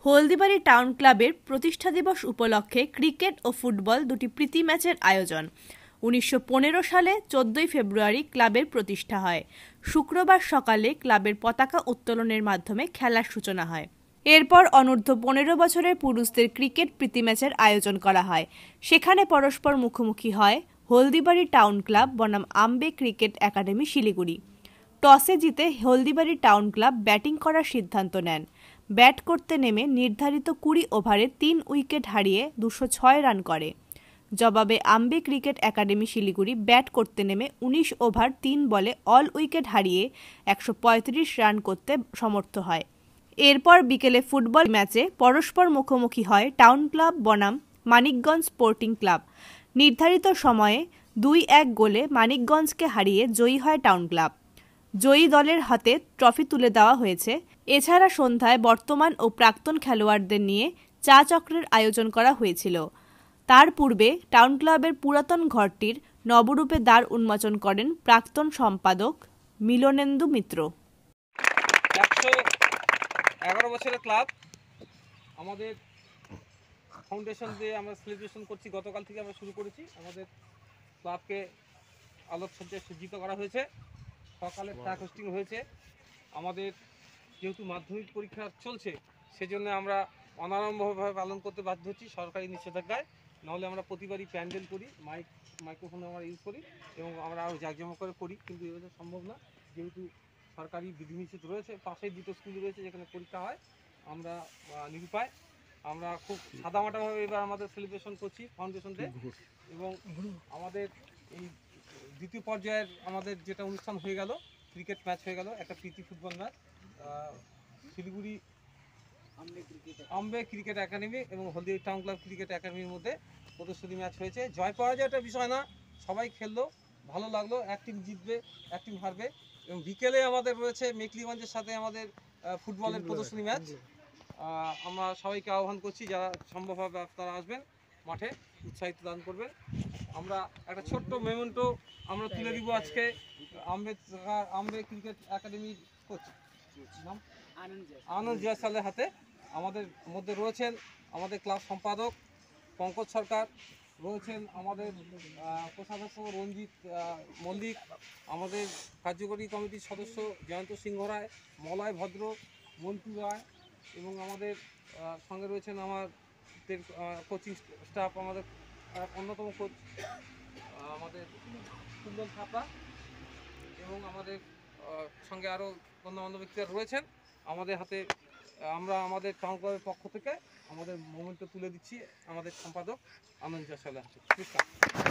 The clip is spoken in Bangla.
হলদিবাড়ি টাউন ক্লাবের প্রতিষ্ঠা দিবস উপলক্ষে ক্রিকেট ও ফুটবল দুটি প্রীতি ম্যাচের আয়োজন। ১৯১৫ সালে ১৪ ফেব্রুয়ারি ক্লাবের প্রতিষ্ঠা হয়। শুক্রবার সকালে ক্লাবের পতাকা উত্তোলনের মাধ্যমে খেলার সূচনা হয়। এরপর অনূর্ধ্ব ১৫ বছরের পুরুষদের ক্রিকেট প্রীতি ম্যাচের আয়োজন করা হয়। সেখানে পরস্পর মুখোমুখি হয় হলদিবাড়ি টাউন ক্লাব বনাম আম্বে ক্রিকেট একাডেমি শিলিগুড়ি। টসে জিতে হলদিবাড়ি টাউন ক্লাব ব্যাটিং করার সিদ্ধান্ত নেন। ব্যাট করতে নেমে নির্ধারিত ২০ ওভারে ৩ উইকেট হারিয়ে ২০৬ রান করে। জবাবে Ambe cricket academy Siliguri bat করতে নেমে ১৯ ওভার ৩ বলে অল উইকেট হারিয়ে ১৩৫ রান করতে সমর্থ হয়। এরপর বিকেলে ফুটবল ম্যাচে পরস্পর মুখোমুখি হয় টাউন ক্লাব বনাম মানিকগঞ্জ স্পোর্টিং ক্লাব। নির্ধারিত সময়ে ২-১ গোলে মানিকগঞ্জকে হারিয়ে জয়ী হয় টাউন ক্লাব। জয়ী দলের হাতে ট্রফি তুলে দেওয়া হয়েছে। এছাড়া সন্ধ্যায় বর্তমান ও প্রাক্তন খেলোয়াড়দের নিয়ে চা চক্রের আয়োজন করা হয়েছিল। তার পূর্বে টাউন ক্লাবের পুরাতন ঘরটির নবরূপে দ্বার উন্মোচন করেন প্রাক্তন সম্পাদক মিলনেন্দু মিত্র। ১১ বছরের ক্লাব, আমাদের ফাউন্ডেশন দিয়ে আমরা সেলিব্রেশন করছি। গতকাল থেকে আমরা শুরু করেছি। আমাদের ক্লাবকে আলোকসজ্জায় সজ্জিত করা হয়েছে। সকালে ট্র্যাক হোস্টিং হয়েছে। আমাদের যেহেতু মাধ্যমিক পরীক্ষা চলছে, সেজন্য আমরা অনারম্ভভাবে পালন করতে বাধ্য হচ্ছি সরকারি নিষেধাজ্ঞায়। নাহলে আমরা প্রতিবারই প্যান্ডেল করি, মাইক্রোফোন আমরা ইউজ করি এবং আমরা আরও জাঁকজমক করে করি, কিন্তু এবছর সম্ভব না। যেহেতু সরকারি বিধিনিষেধ রয়েছে, পাশেই দুটো স্কুল রয়েছে যেখানে পরীক্ষা হয়, আমরা নিরুপায়। আমরা খুব সাদামাটাভাবে এবার আমাদের সেলিব্রেশন করছি ফাউন্ডেশন ডে। এবং আমাদের এই দ্বিতীয় পর্যায়ের আমাদের যেটা অনুষ্ঠান হয়ে গেল, ক্রিকেট ম্যাচ হয়ে গেল, একটা প্রীতি football match. Siliguri Ambe cricket academy এবং হলদিবাড়ি টাউন ক্লাব ক্রিকেট একাডেমির মধ্যে প্রদর্শনী ম্যাচ হয়েছে। জয় পরাজয় একটা বিষয় না, সবাই খেললো, ভালো লাগলো। এক টিম জিতবে, এক টিম হারবে। এবং বিকেলে আমাদের রয়েছে মেকলিগঞ্জের সাথে আমাদের ফুটবলের প্রদর্শনী ম্যাচ। আমরা সবাইকে আহ্বান করছি, যারা সম্ভব হবে তারা আসবেন, মাঠে উৎসাহিত দান করবেন। আমরা একটা ছোট্ট মেমেন্টো আমরা তুলে দিব আজকে আম্বে ক্রিকেট একাডেমির কোচ নাম আনন্দ জয়সালের হাতে। আমাদের মধ্যে রয়েছেন আমাদের ক্লাব সম্পাদক পঙ্কজ সরকার, রয়েছেন আমাদের কোষাধ্যক্ষ রঞ্জিত মল্লিক, আমাদের কার্যকরী কমিটির সদস্য জয়ন্ত সিংহ রায়, মলয় ভদ্র, মন্টু রায়, এবং আমাদের সঙ্গে রয়েছেন আমাদের কোচিং স্টাফ, আমাদের অন্যতম কোচ আমাদের কুন্দন থাপড়া, এবং আমাদের সঙ্গে আরও গণ্যমান্য ব্যক্তিরা রয়েছেন। আমাদের হাতে আমরা আমাদের টাউন ক্লাবের পক্ষ থেকে আমাদের মোমেন্টটা তুলে দিচ্ছি আমাদের সম্পাদক আনন্দ জয়সালের হাতে।